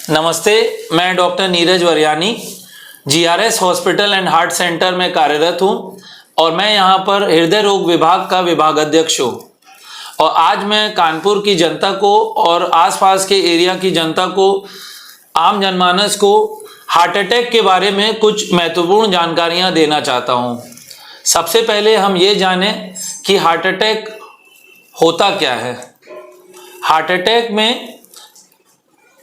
नमस्ते, मैं doctor Neeraj Variyani GRS hospital and heart centre में कार्यरत हूं और मैं यहां पर हृदय रोग विभाग का विभागाध्यक्ष हूं। और आज मैं कानपुर की जनता को और आसपास के एरिया की जनता को, आम जनमानस को हार्ट अटैक के बारे में कुछ महत्वपूर्ण जानकारियां देना चाहता हूं। सबसे पहले हम ये जानें कि हार्ट अटैक होता क्या है। हार्ट अटैक में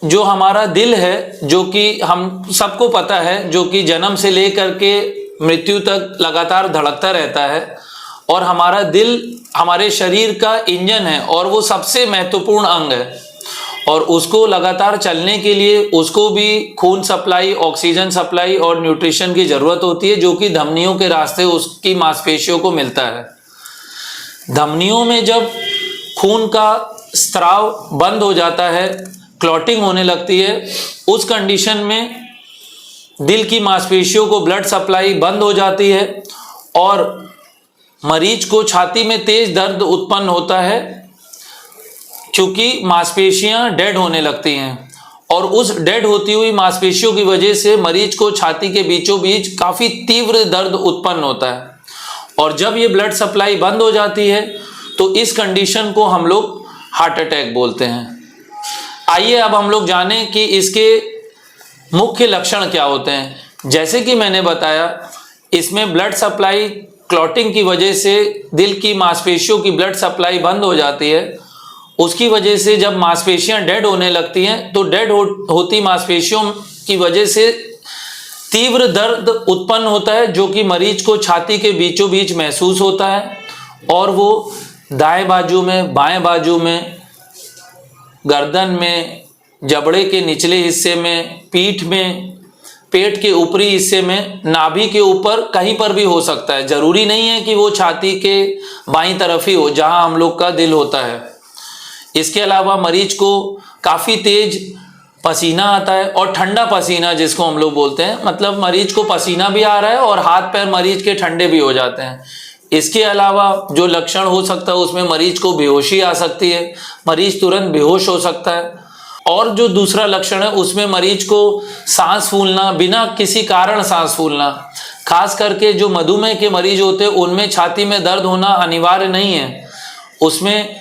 जो हमारा दिल है, जो कि हम सबको पता है, जो कि जन्म से लेकर के मृत्यु तक लगातार धड़कता रहता है, और हमारा दिल हमारे शरीर का इंजन है और वो सबसे महत्वपूर्ण अंग है। और उसको लगातार चलने के लिए उसको भी खून सप्लाई, ऑक्सीजन सप्लाई और न्यूट्रिशन की ज़रूरत होती है, जो कि धमनियों के रास्ते उसकी मांसपेशियों को मिलता है। धमनियों में जब खून का स्राव बंद हो जाता है, क्लॉटिंग होने लगती है, उस कंडीशन में दिल की मांसपेशियों को ब्लड सप्लाई बंद हो जाती है और मरीज को छाती में तेज दर्द उत्पन्न होता है, क्योंकि मांसपेशियां डेड होने लगती हैं। और उस डेड होती हुई मांसपेशियों की वजह से मरीज को छाती के बीचों बीच काफ़ी तीव्र दर्द उत्पन्न होता है। और जब ये ब्लड सप्लाई बंद हो जाती है तो इस कंडीशन को हम लोग हार्ट अटैक बोलते हैं। आइए अब हम लोग जानें कि इसके मुख्य लक्षण क्या होते हैं। जैसे कि मैंने बताया, इसमें ब्लड सप्लाई क्लॉटिंग की वजह से दिल की मांसपेशियों की ब्लड सप्लाई बंद हो जाती है। उसकी वजह से जब मांसपेशियां डेड होने लगती हैं तो डेड होती मांसपेशियों की वजह से तीव्र दर्द उत्पन्न होता है, जो कि मरीज को छाती के बीचों बीच महसूस होता है। और वो दाएं बाजू में, बाएं बाजू में, गर्दन में, जबड़े के निचले हिस्से में, पीठ में, पेट के ऊपरी हिस्से में, नाभि के ऊपर कहीं पर भी हो सकता है। जरूरी नहीं है कि वो छाती के बाईं तरफ ही हो जहां हम लोग का दिल होता है। इसके अलावा मरीज को काफ़ी तेज पसीना आता है और ठंडा पसीना जिसको हम लोग बोलते हैं, मतलब मरीज को पसीना भी आ रहा है और हाथ पैर मरीज के ठंडे भी हो जाते हैं। इसके अलावा जो लक्षण हो सकता है उसमें मरीज को बेहोशी आ सकती है, मरीज तुरंत बेहोश हो सकता है। और जो दूसरा लक्षण है उसमें मरीज को सांस फूलना, बिना किसी कारण सांस फूलना, खास करके जो मधुमेह के मरीज होते हैं उनमें छाती में दर्द होना अनिवार्य नहीं है। उसमें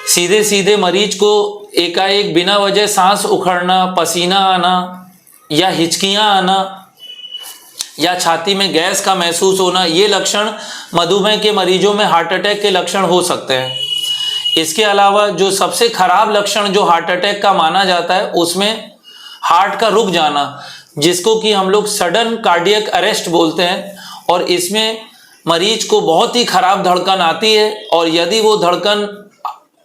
सीधे सीधे मरीज को एकाएक बिना वजह सांस उखड़ना, पसीना आना या हिचकियां आना या छाती में गैस का महसूस होना, ये लक्षण मधुमेह के मरीजों में हार्ट अटैक के लक्षण हो सकते हैं। इसके अलावा जो सबसे खराब लक्षण जो हार्ट अटैक का माना जाता है उसमें हार्ट का रुक जाना, जिसको कि हम लोग सडन कार्डियक अरेस्ट बोलते हैं। और इसमें मरीज को बहुत ही खराब धड़कन आती है और यदि वो धड़कन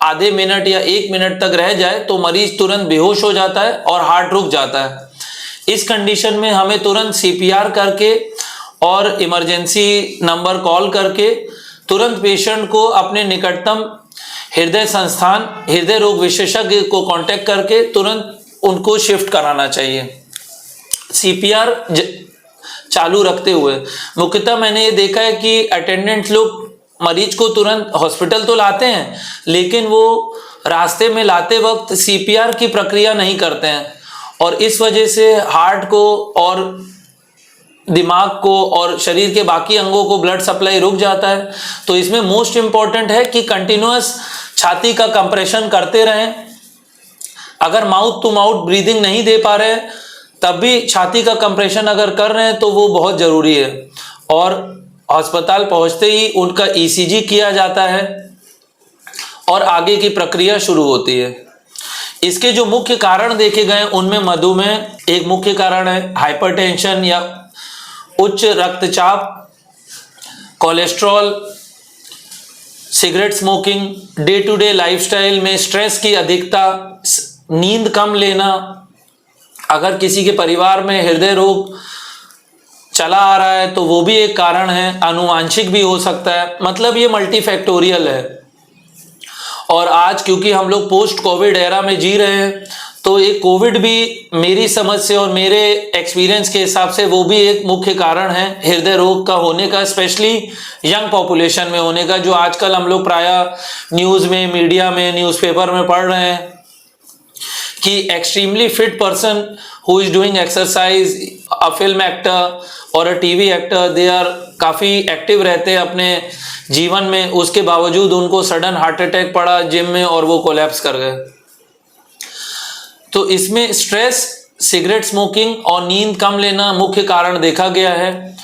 आधे मिनट या 1 मिनट तक रह जाए तो मरीज तुरंत बेहोश हो जाता है और हार्ट रुक जाता है। इस कंडीशन में हमें तुरंत सीपीआर करके और इमरजेंसी नंबर कॉल करके तुरंत पेशेंट को अपने निकटतम हृदय संस्थान, हृदय रोग विशेषज्ञ को कांटेक्ट करके तुरंत उनको शिफ्ट कराना चाहिए। सीपीआर चालू रखते हुए मुख्यतः मैंने ये देखा है कि अटेंडेंट लोग मरीज को तुरंत हॉस्पिटल तो लाते हैं, लेकिन वो रास्ते में लाते वक्त सीपीआर की प्रक्रिया नहीं करते हैं और इस वजह से हार्ट को और दिमाग को और शरीर के बाकी अंगों को ब्लड सप्लाई रुक जाता है। तो इसमें मोस्ट इम्पॉर्टेंट है कि कंटिन्यूअस छाती का कंप्रेशन करते रहें। अगर माउथ टू माउथ ब्रीदिंग नहीं दे पा रहे तब भी छाती का कंप्रेशन अगर कर रहे हैं तो वो बहुत ज़रूरी है। और अस्पताल पहुंचते ही उनका ईसीजी किया जाता है और आगे की प्रक्रिया शुरू होती है। इसके जो मुख्य कारण देखे गए उनमें मधुमेह एक मुख्य कारण है, हाइपरटेंशन या उच्च रक्तचाप, cholesterol, cigarette smoking, day to day lifestyle में स्ट्रेस की अधिकता, नींद कम लेना। अगर किसी के परिवार में हृदय रोग चला आ रहा है तो वो भी एक कारण है, आनुवांशिक भी हो सकता है, मतलब ये मल्टीफैक्टोरियल है। और आज क्योंकि हम लोग पोस्ट कोविड एरा में जी रहे हैं तो ये कोविड भी मेरी समझ से और मेरे एक्सपीरियंस के हिसाब से वो भी एक मुख्य कारण है हृदय रोग का होने का, स्पेशली यंग पॉपुलेशन में होने का, जो आजकल हम लोग प्रायः न्यूज़ में, मीडिया में, न्यूज़पेपर में पढ़ रहे हैं कि extremely fit person who is doing exercise, a film actor और a TV actor, they are काफ़ी एक्टिव रहते हैं अपने जीवन में, उसके बावजूद उनको सडन हार्ट अटैक पड़ा जिम में और वो कोलैप्स कर गए। तो इसमें स्ट्रेस, सिगरेट स्मोकिंग और नींद कम लेना मुख्य कारण देखा गया है।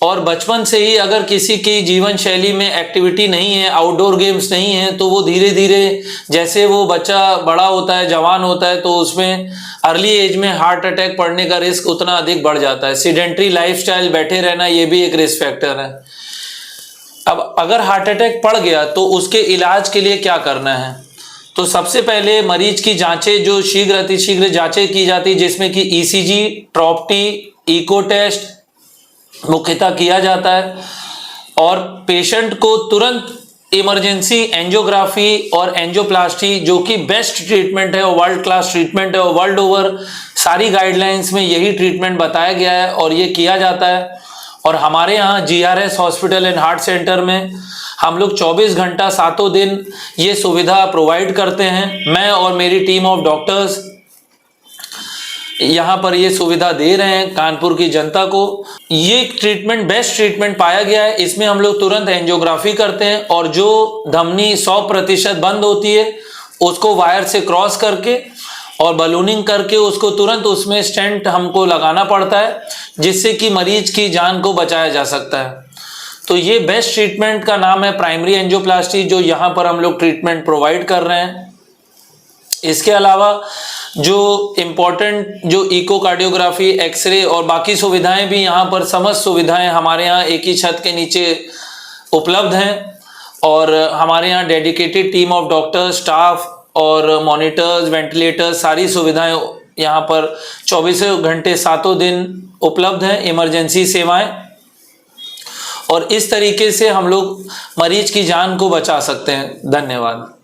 और बचपन से ही अगर किसी की जीवन शैली में एक्टिविटी नहीं है, आउटडोर गेम्स नहीं है, तो वो धीरे धीरे जैसे वो बच्चा बड़ा होता है, जवान होता है, तो उसमें अर्ली एज में हार्ट अटैक पड़ने का रिस्क उतना अधिक बढ़ जाता है। सीडेंट्री लाइफस्टाइल, बैठे रहना, ये भी एक रिस्क फैक्टर है। अब अगर हार्ट अटैक पड़ गया तो उसके इलाज के लिए क्या करना है? तो सबसे पहले मरीज की जांचें, जो शीघ्र अतिशीघ्र जांचें की जाती, जिसमें कि ईसीजी, ट्रॉप्टी, इको टेस्ट मुख्यतः किया जाता है। और पेशेंट को तुरंत इमरजेंसी एंजियोग्राफी और एंजियोप्लास्टी, जो कि बेस्ट ट्रीटमेंट है और वर्ल्ड क्लास ट्रीटमेंट है और वर्ल्ड ओवर सारी गाइडलाइंस में यही ट्रीटमेंट बताया गया है और ये किया जाता है। और हमारे यहाँ GRS hospital and heart centre में हम लोग 24 घंटा 7 दिन ये सुविधा प्रोवाइड करते हैं। मैं और मेरी टीम ऑफ डॉक्टर्स यहाँ पर ये सुविधा दे रहे हैं कानपुर की जनता को। ये ट्रीटमेंट बेस्ट ट्रीटमेंट पाया गया है। इसमें हम लोग तुरंत एंजियोग्राफी करते हैं और जो धमनी 100% बंद होती है उसको वायर से क्रॉस करके और बलूनिंग करके उसको तुरंत उसमें स्टेंट हमको लगाना पड़ता है, जिससे कि मरीज की जान को बचाया जा सकता है। तो ये बेस्ट ट्रीटमेंट का नाम है प्राइमरी एंजियोप्लास्टी, जो यहाँ पर हम लोग ट्रीटमेंट प्रोवाइड कर रहे हैं। इसके अलावा जो इम्पोर्टेंट जो इकोकार्डियोग्राफी, एक्सरे और बाकी सुविधाएं भी यहाँ पर, समस्त सुविधाएं हमारे यहाँ एक ही छत के नीचे उपलब्ध हैं। और हमारे यहाँ dedicated team of doctors, staff और मॉनिटर्स, वेंटिलेटर्स, सारी सुविधाएं यहाँ पर 24 घंटे 7 दिन उपलब्ध हैं, इमरजेंसी सेवाएं। और इस तरीके से हम लोग मरीज की जान को बचा सकते हैं। धन्यवाद।